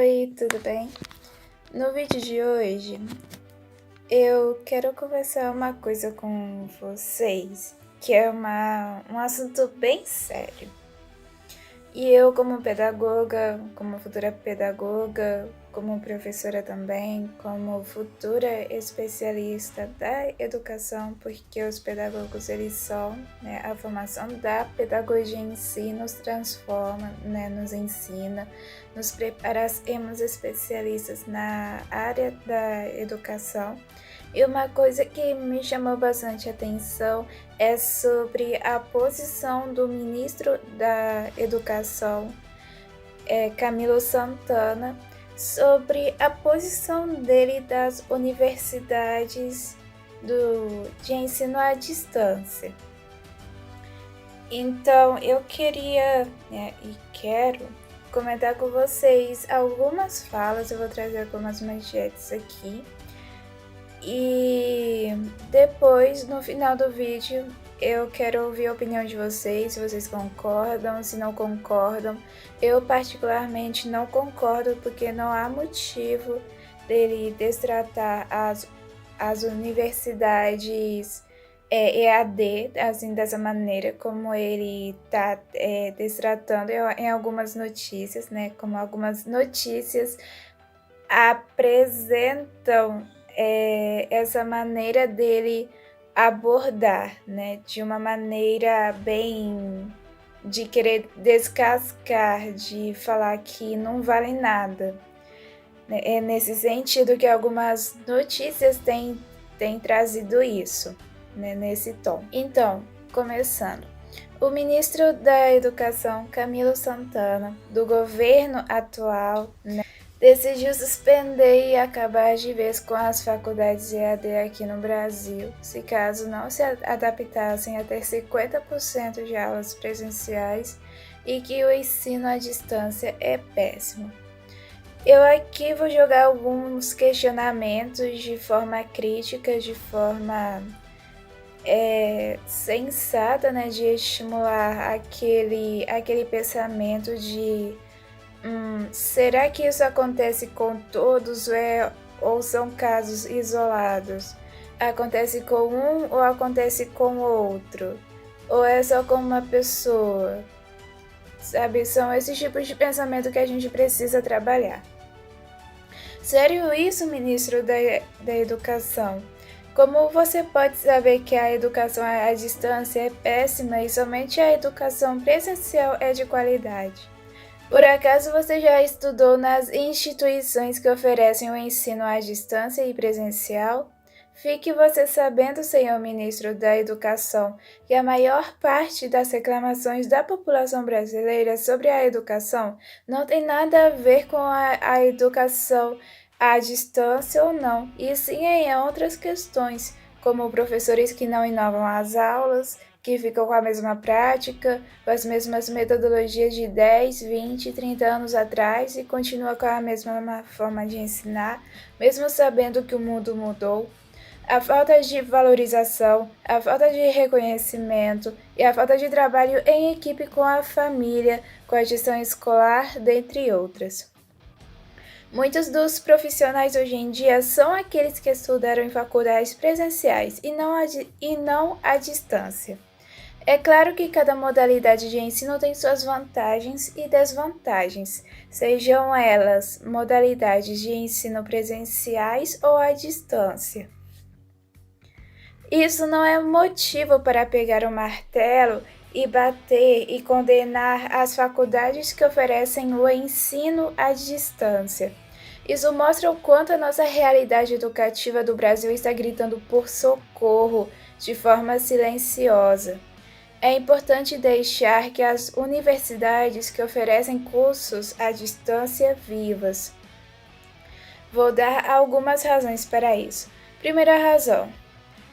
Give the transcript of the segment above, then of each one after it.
Oi, tudo bem? No vídeo de hoje, eu quero conversar uma coisa com vocês, que é um assunto bem sério. E eu, como pedagoga, como futura pedagoga, como professora também, como futura especialista da educação, porque os pedagogos, eles são, a formação da pedagogia em si nos transforma, nos ensina, nos prepara, sermos especialistas na área da educação. E uma coisa que me chamou bastante atenção é sobre a posição do ministro da Educação, Camilo Santana, sobre a posição dele das universidades de ensino à distância. Então, eu queria e quero comentar com vocês algumas falas, eu vou trazer algumas manchetes aqui. E depois, no final do vídeo, eu quero ouvir a opinião de vocês, se vocês concordam, se não concordam. Eu particularmente não concordo, porque não há motivo dele destratar as universidades EAD, assim, dessa maneira, como ele está destratando em algumas notícias, como algumas notícias apresentam essa maneira dele abordar, de uma maneira bem de querer descascar, de falar que não vale nada. É nesse sentido que algumas notícias têm trazido isso, nesse tom. Então, começando. O ministro da Educação, Camilo Santana, do governo atual, decidiu suspender e acabar de vez com as faculdades EAD aqui no Brasil, se caso não se adaptassem a ter 50% de aulas presenciais e que o ensino à distância é péssimo. Eu aqui vou jogar alguns questionamentos de forma crítica, de forma sensata, de estimular aquele pensamento de será que isso acontece com todos ou são casos isolados? Acontece com um ou acontece com outro? Ou é só com uma pessoa? Sabe, são esses tipos de pensamento que a gente precisa trabalhar. Sério isso, ministro da Educação? Como você pode saber que a educação à distância é péssima e somente a educação presencial é de qualidade? Por acaso você já estudou nas instituições que oferecem o ensino à distância e presencial? Fique você sabendo, senhor ministro da Educação, que a maior parte das reclamações da população brasileira sobre a educação não tem nada a ver com a educação à distância ou não, e sim em outras questões, como professores que não inovam as aulas, que ficam com a mesma prática, com as mesmas metodologias de 10, 20, 30 anos atrás e continua com a mesma forma de ensinar, mesmo sabendo que o mundo mudou. A falta de valorização, a falta de reconhecimento e a falta de trabalho em equipe com a família, com a gestão escolar, dentre outras. Muitos dos profissionais hoje em dia são aqueles que estudaram em faculdades presenciais e não à distância. É claro que cada modalidade de ensino tem suas vantagens e desvantagens, sejam elas modalidades de ensino presenciais ou à distância. Isso não é motivo para pegar o martelo e bater e condenar as faculdades que oferecem o ensino à distância. Isso mostra o quanto a nossa realidade educativa do Brasil está gritando por socorro de forma silenciosa. É importante deixar que as universidades que oferecem cursos à distância vivas. Vou dar algumas razões para isso. Primeira razão.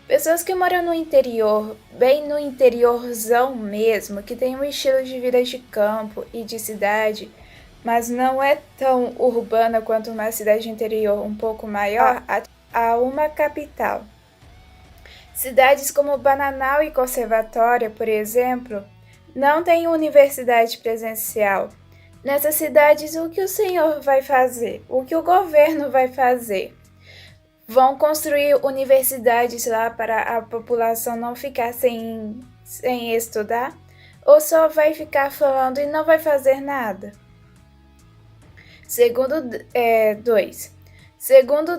Pessoas que moram no interior, bem no interiorzão mesmo, que tem um estilo de vida de campo e de cidade, mas não é tão urbana quanto uma cidade interior um pouco maior, a uma capital. Cidades como Bananal e Conservatória, por exemplo, não têm universidade presencial, Nessas cidades, o que o senhor vai fazer? O que o governo vai fazer? Vão construir universidades lá para a população não ficar sem estudar? Ou só vai ficar falando e não vai fazer nada? Segundo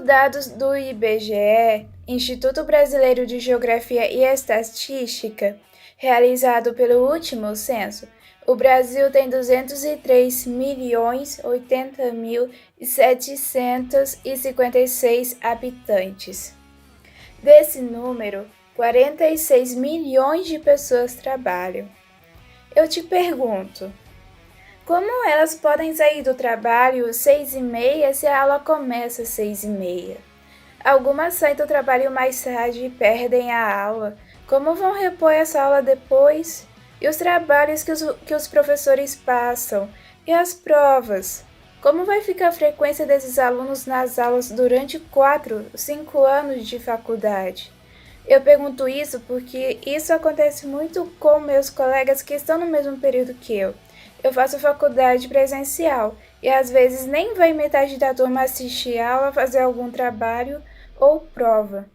dados do IBGE, Instituto Brasileiro de Geografia e Estatística, realizado pelo último censo, o Brasil tem 203.080.756 habitantes. Desse número, 46 milhões de pessoas trabalham. Eu te pergunto, como elas podem sair do trabalho 6h30 se a aula começa às 6h30? Algumas saem do trabalho mais tarde e perdem a aula. Como vão repor essa aula depois? E os trabalhos que os professores passam? E as provas? Como vai ficar a frequência desses alunos nas aulas durante 4, 5 anos de faculdade? Eu pergunto isso porque isso acontece muito com meus colegas que estão no mesmo período que eu. Eu faço faculdade presencial e às vezes nem vai metade da turma assistir aula, fazer algum trabalho ou prova.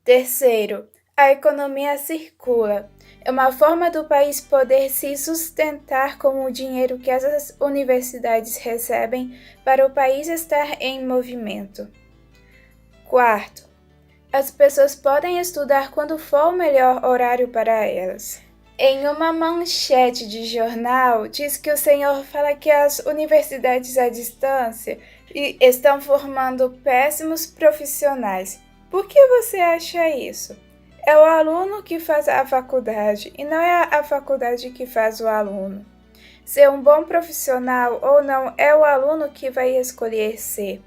Terceiro, a economia circula. É uma forma do país poder se sustentar com o dinheiro que as universidades recebem para o país estar em movimento. Quarto, as pessoas podem estudar quando for o melhor horário para elas. Em uma manchete de jornal, diz que o senhor fala que as universidades à distância estão formando péssimos profissionais. Por que você acha isso? É o aluno que faz a faculdade e não é a faculdade que faz o aluno. Ser um bom profissional ou não é o aluno que vai escolher ser.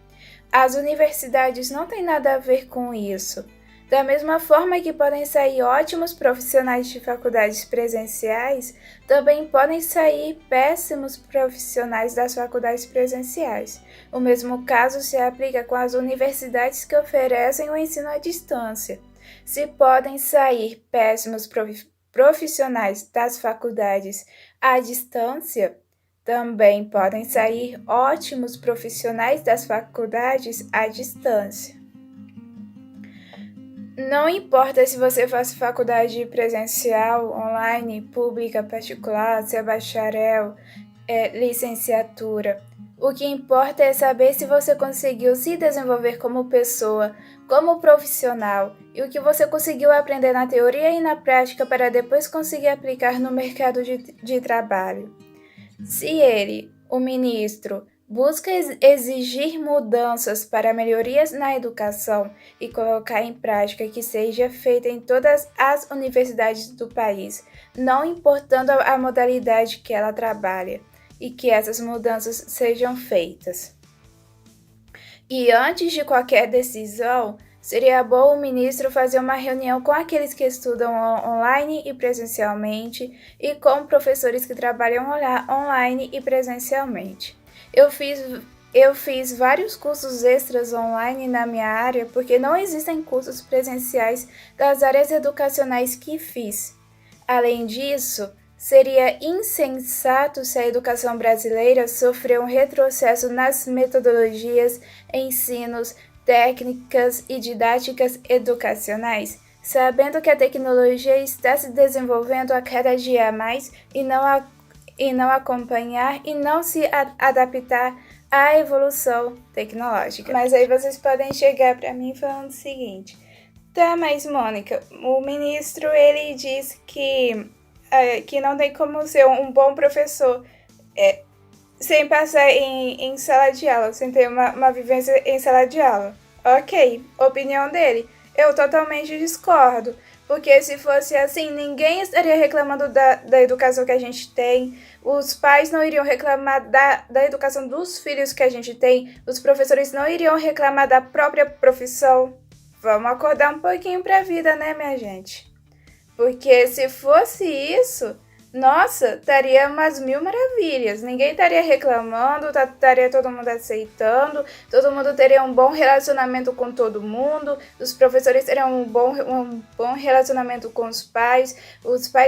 As universidades não têm nada a ver com isso. Da mesma forma que podem sair ótimos profissionais de faculdades presenciais, também podem sair péssimos profissionais das faculdades presenciais. O mesmo caso se aplica com as universidades que oferecem o ensino à distância. Se podem sair péssimos profissionais das faculdades à distância, também podem sair ótimos profissionais das faculdades à distância. Não importa se você faz faculdade presencial, online, pública, particular, se é bacharel, licenciatura. O que importa é saber se você conseguiu se desenvolver como pessoa, como profissional, e o que você conseguiu aprender na teoria e na prática para depois conseguir aplicar no mercado de trabalho. Se ele, o ministro, busca exigir mudanças para melhorias na educação e colocar em prática que seja feita em todas as universidades do país, não importando a modalidade que ela trabalha, e que essas mudanças sejam feitas. E antes de qualquer decisão, seria bom o ministro fazer uma reunião com aqueles que estudam online e presencialmente e com professores que trabalham online e presencialmente. Eu fiz vários cursos extras online na minha área porque não existem cursos presenciais das áreas educacionais que fiz. Além disso, seria insensato se a educação brasileira sofrer um retrocesso nas metodologias, ensinos, técnicas e didáticas educacionais, sabendo que a tecnologia está se desenvolvendo a cada dia a mais e não acompanhar e não se adaptar à evolução tecnológica. Mas aí vocês podem chegar para mim falando o seguinte: tá, mas Mônica, o ministro ele diz que não tem como ser um bom professor sem passar em sala de aula, sem ter uma vivência em sala de aula. Ok, opinião dele. Eu totalmente discordo, porque se fosse assim, ninguém estaria reclamando da educação que a gente tem, os pais não iriam reclamar da educação dos filhos que a gente tem, os professores não iriam reclamar da própria profissão. Vamos acordar um pouquinho para a vida, né, minha gente? Porque se fosse isso, nossa, estaria umas mil maravilhas. Ninguém estaria reclamando, estaria todo mundo aceitando, todo mundo teria um bom relacionamento com todo mundo, os professores teriam um bom relacionamento com os pais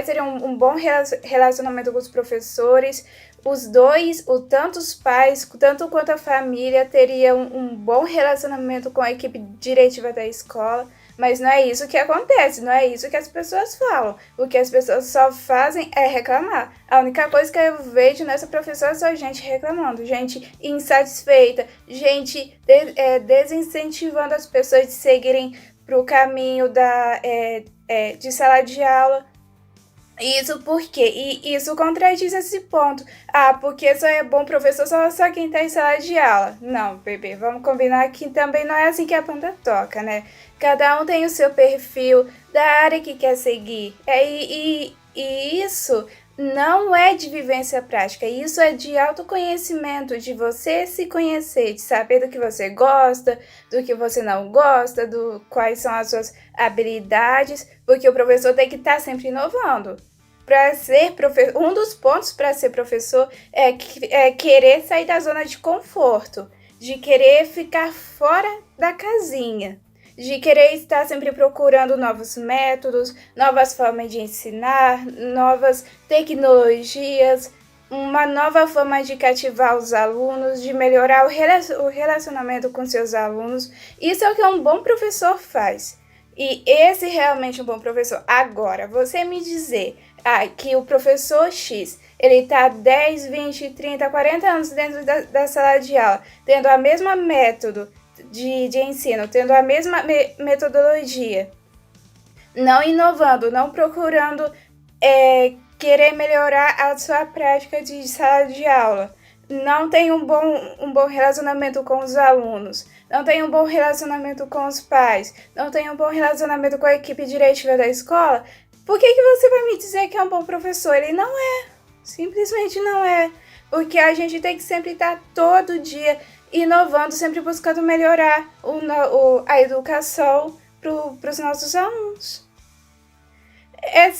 teriam um bom relacionamento com os professores, os dois, tanto os pais, tanto quanto a família, teriam um bom relacionamento com a equipe diretiva da escola, mas não é isso que acontece, não é isso que as pessoas falam. O que as pessoas só fazem é reclamar. A única coisa que eu vejo nessa professora é só gente reclamando, gente insatisfeita, gente desincentivando as pessoas de seguirem para o caminho de sala de aula. Isso por quê? E isso contradiz esse ponto. Ah, porque só é bom professor só quem tá em sala de aula. Não, bebê, vamos combinar que também não é assim que a banda toca, né? Cada um tem o seu perfil da área que quer seguir. E isso não é de vivência prática, isso é de autoconhecimento, de você se conhecer, de saber do que você gosta, do que você não gosta, quais são as suas habilidades, porque o professor tem que estar sempre inovando. Para ser professor, um dos pontos para ser professor é querer sair da zona de conforto, de querer ficar fora da casinha, de querer estar sempre procurando novos métodos, novas formas de ensinar, novas tecnologias, uma nova forma de cativar os alunos, de melhorar o relacionamento com seus alunos. Isso é o que um bom professor faz. E esse realmente é um bom professor. Agora, você me dizer que o professor X, ele está 10, 20, 30, 40 anos dentro da sala de aula, tendo a mesma método de ensino, tendo a mesma metodologia, não inovando, não procurando querer melhorar a sua prática de sala de aula, não tem um bom relacionamento com os alunos, não tem um bom relacionamento com os pais, não tem um bom relacionamento com a equipe diretiva da escola, por que você vai me dizer que é um bom professor? Ele não é, simplesmente não é, porque a gente tem que sempre estar todo dia inovando, sempre buscando melhorar a educação para os nossos alunos. É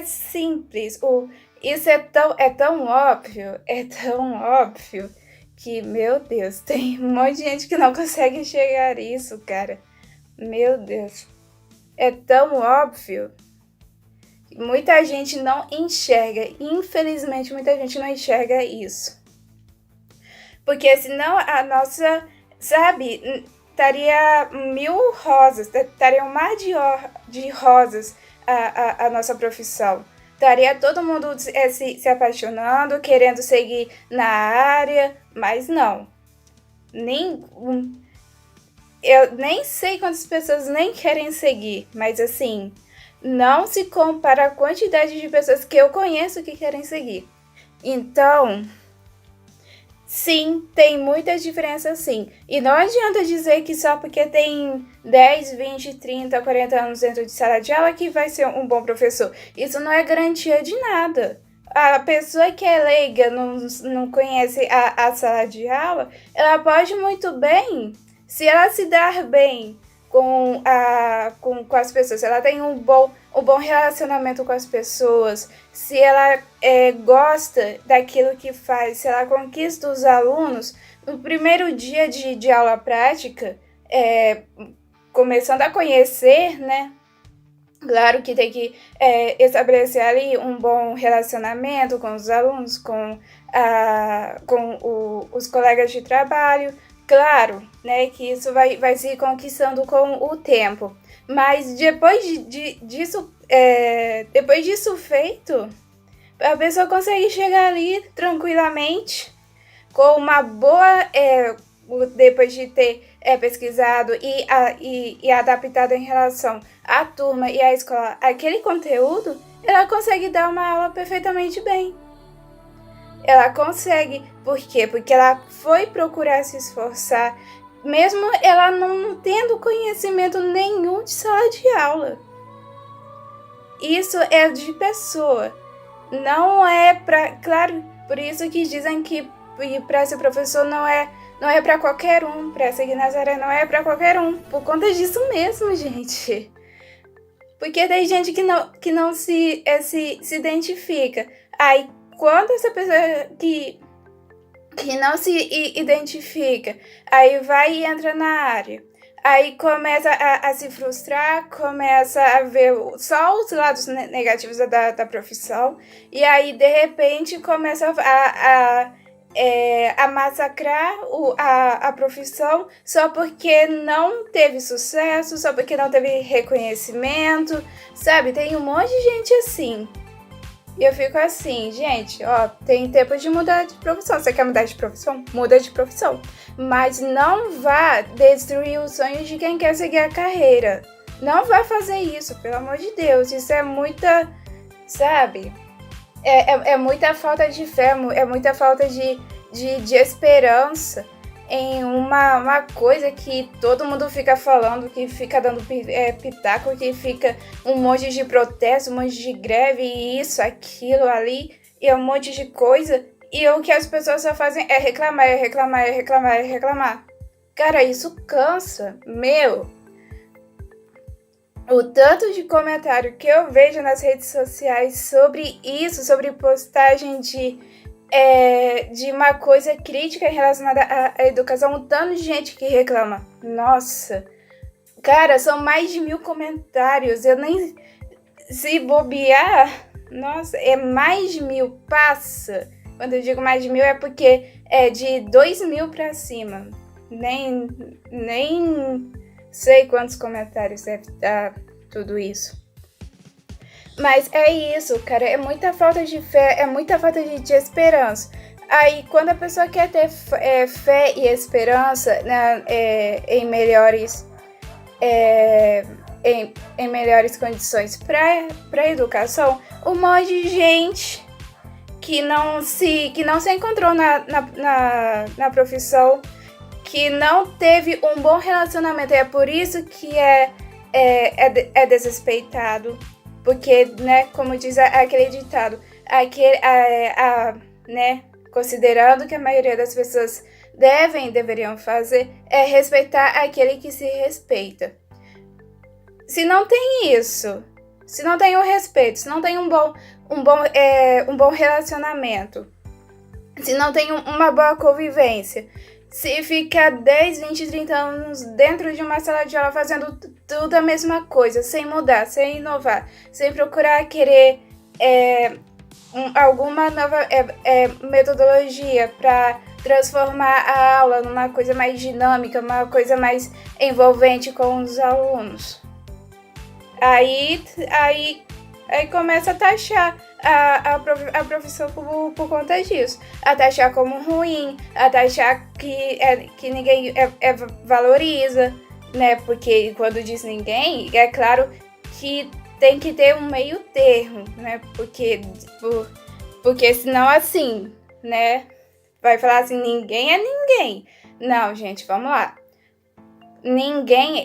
simples. Isso é tão óbvio, que, meu Deus, tem um monte de gente que não consegue enxergar isso, cara. Meu Deus. É tão óbvio que muita gente não enxerga. Infelizmente, muita gente não enxerga isso. Porque senão a nossa, sabe, estaria 1000 rosas, estaria um mar de rosas a nossa profissão. Estaria todo mundo se apaixonando, querendo seguir na área, mas não. Eu nem sei quantas pessoas nem querem seguir, mas assim, não se compara a quantidade de pessoas que eu conheço que querem seguir. Então, sim, tem muita diferença sim. E não adianta dizer que só porque tem 10, 20, 30, 40 anos dentro de sala de aula que vai ser um bom professor. Isso não é garantia de nada. A pessoa que é leiga, não conhece a sala de aula, ela pode muito bem, se ela se dar bem com as pessoas, se ela tem um bom relacionamento com as pessoas, se ela gosta daquilo que faz, se ela conquista os alunos, no primeiro dia de aula prática, começando a conhecer, né? Claro que tem que estabelecer ali um bom relacionamento com os alunos, com os colegas de trabalho. Claro, né, que isso vai se conquistando com o tempo. Mas depois disso feito, a pessoa consegue chegar ali tranquilamente, com uma boa... depois de ter pesquisado e adaptado em relação à turma e à escola aquele conteúdo, ela consegue dar uma aula perfeitamente bem. Ela consegue. Por quê? Porque ela foi procurar se esforçar, mesmo ela não tendo conhecimento nenhum de sala de aula. Isso é de pessoa. Não é para... Claro, por isso que dizem que para ser professor não é para qualquer um, para seguir Nazaré não é para qualquer um, por conta disso mesmo, gente. Porque tem gente que não se identifica. Aí, quando essa pessoa que não se identifica, aí vai e entra na área, Aí começa a se frustrar, começa a ver só os lados negativos da profissão, e aí, de repente, começa a massacrar a profissão só porque não teve sucesso, só porque não teve reconhecimento, sabe? Tem um monte de gente assim. E eu fico assim, gente, ó, tem tempo de mudar de profissão. Você quer mudar de profissão? Muda de profissão. Mas não vá destruir os sonhos de quem quer seguir a carreira. Não vá fazer isso, pelo amor de Deus. Isso é muita, sabe? É muita falta de fé, é muita falta de esperança em uma coisa que todo mundo fica falando, que fica dando pitaco, que fica um monte de protesto, um monte de greve, e isso, aquilo, ali, e um monte de coisa, e o que as pessoas só fazem é reclamar, é reclamar, é reclamar, é reclamar. Cara, isso cansa, meu. O tanto de comentário que eu vejo nas redes sociais sobre isso, sobre postagem de uma coisa crítica relacionada à educação, um tanto de gente que reclama. Nossa, cara, são mais de 1000 comentários. Eu nem... Se bobear, nossa, é mais de 1000, passa. Quando eu digo mais de 1000 é porque é de 2000 pra cima. Nem sei quantos comentários deve dar tudo isso. Mas é isso, cara, é muita falta de fé, é muita falta de esperança. Aí, quando a pessoa quer ter fé e esperança, né, em melhores condições para a educação, um monte de gente que não se encontrou na profissão, que não teve um bom relacionamento, é por isso que é desrespeitado. Porque, né, como diz aquele ditado, né, considerando que a maioria das pessoas deveriam fazer, é respeitar aquele que se respeita. Se não tem isso, se não tem o respeito, se não tem um bom relacionamento, se não tem uma boa convivência, se fica 10, 20, 30 anos dentro de uma sala de aula fazendo tudo a mesma coisa, sem mudar, sem inovar, sem procurar querer alguma nova metodologia para transformar a aula numa coisa mais dinâmica, uma coisa mais envolvente com os alunos. Aí começa a taxar a profissão por conta disso. A taxar como ruim, a taxar que ninguém valoriza, né? Porque quando diz ninguém, é claro que tem que ter um meio termo, né? Porque senão assim, né? Vai falar assim, ninguém é ninguém. Não, gente, vamos lá. Ninguém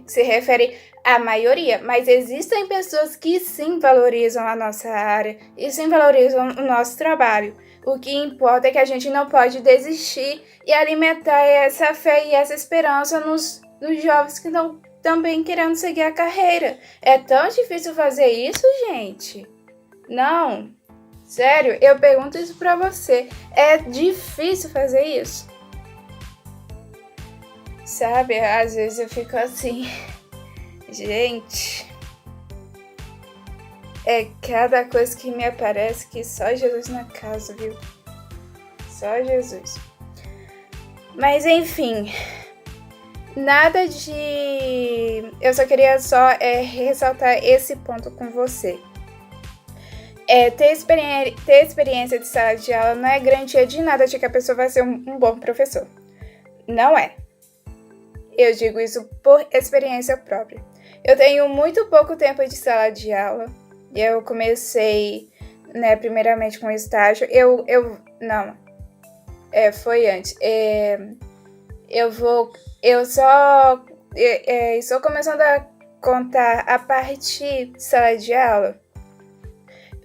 se refere à maioria, mas existem pessoas que sim valorizam a nossa área e sim valorizam o nosso trabalho. O que importa é que a gente não pode desistir e alimentar essa fé e essa esperança nos jovens que estão também querendo seguir a carreira. É tão difícil fazer isso, gente? Não. Sério, eu pergunto isso pra você. É difícil fazer isso? Sabe, às vezes eu fico assim, gente, é cada coisa que me aparece que só Jesus na casa, viu? Só Jesus. Mas enfim, nada de... Eu só queria ressaltar esse ponto com você. Ter experiência de sala de aula não é garantia de nada de que a pessoa vai ser um bom professor. Não é. Eu digo isso por experiência própria. Eu tenho muito pouco tempo de sala de aula. Eu comecei, né, primeiramente com estágio. Foi antes. Estou começando a contar a partir de sala de aula.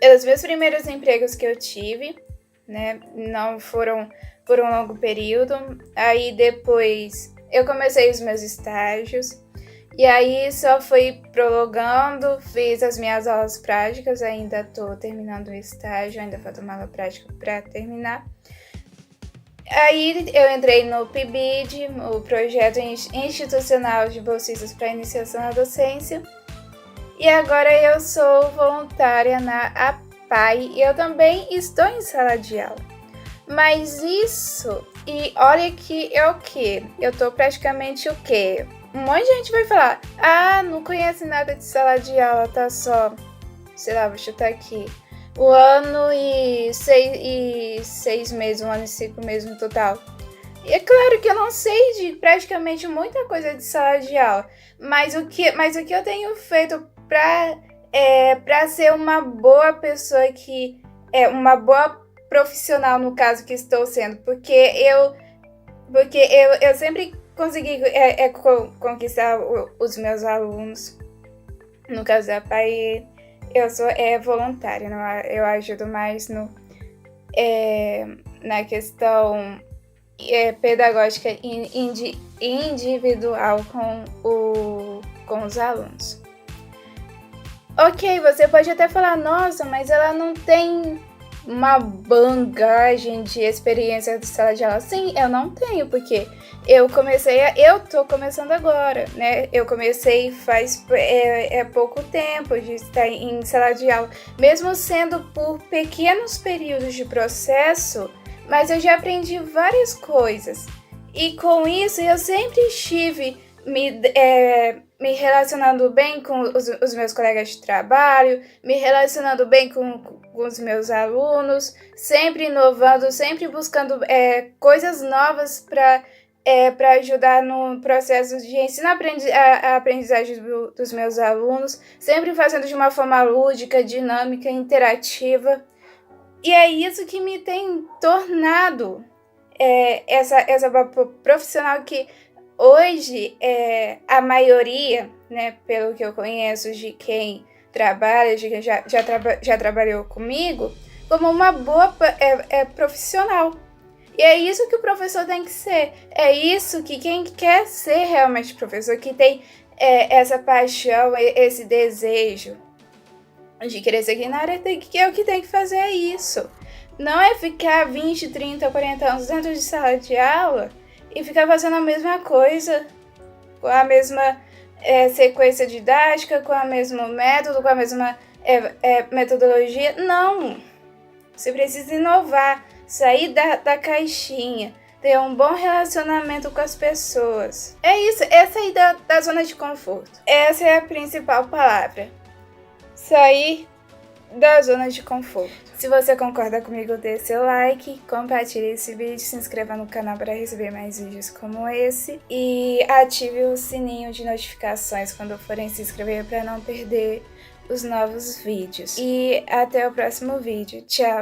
Pelos meus primeiros empregos que eu tive, né, não foram por um longo período. Aí depois eu comecei os meus estágios, e aí só fui prolongando, fiz as minhas aulas práticas, ainda estou terminando o estágio, ainda falta uma aula prática para terminar. Aí eu entrei no PIBID, o Projeto Institucional de Bolsistas para Iniciação na Docência, e agora eu sou voluntária na APAE e eu também estou em sala de aula. Mas isso, e olha que é o quê? Eu tô praticamente o quê? Um monte de gente vai falar, não conhece nada de sala de aula, tá só, sei lá, vou chutar aqui, o ano e 6 meses, 1 ano e 5 meses no total. E é claro que eu não sei de praticamente muita coisa de sala de aula, mas o que eu tenho feito pra ser uma boa pessoa que é uma boa profissional, no caso que estou sendo, porque eu sempre consegui conquistar os meus alunos. No caso da PAE, eu sou voluntária, não, eu ajudo mais na questão pedagógica individual com os alunos. Ok, você pode até falar, nossa, mas ela não tem uma bagagem de experiência de sala de aula. Sim, eu não tenho, porque eu tô começando agora, né? Eu comecei faz pouco tempo de estar em sala de aula, mesmo sendo por pequenos períodos de processo, mas eu já aprendi várias coisas. E com isso, eu sempre estive me relacionando bem com os meus colegas de trabalho, me relacionando bem com os meus alunos, sempre inovando, sempre buscando coisas novas para ajudar no processo de ensino a aprendizagem dos meus alunos, sempre fazendo de uma forma lúdica, dinâmica, interativa. E é isso que me tem tornado essa profissional que hoje a maioria, né, pelo que eu conheço de quem trabalha, de quem já trabalhou comigo, como uma boa profissional. E é isso que o professor tem que ser. É isso que quem quer ser realmente professor, que tem essa paixão, esse desejo de querer seguir na área, o que tem que fazer é isso. Não é ficar 20, 30, 40 anos dentro de sala de aula e ficar fazendo a mesma coisa, com a mesma sequência didática, com o mesmo método, com a mesma metodologia. Não! Você precisa inovar, sair da caixinha, ter um bom relacionamento com as pessoas. É isso, sair da zona de conforto. Essa é a principal palavra. Sair da zona de conforto. Se você concorda comigo, dê seu like, compartilhe esse vídeo, se inscreva no canal para receber mais vídeos como esse e ative o sininho de notificações quando forem se inscrever para não perder os novos vídeos. E até o próximo vídeo. Tchau!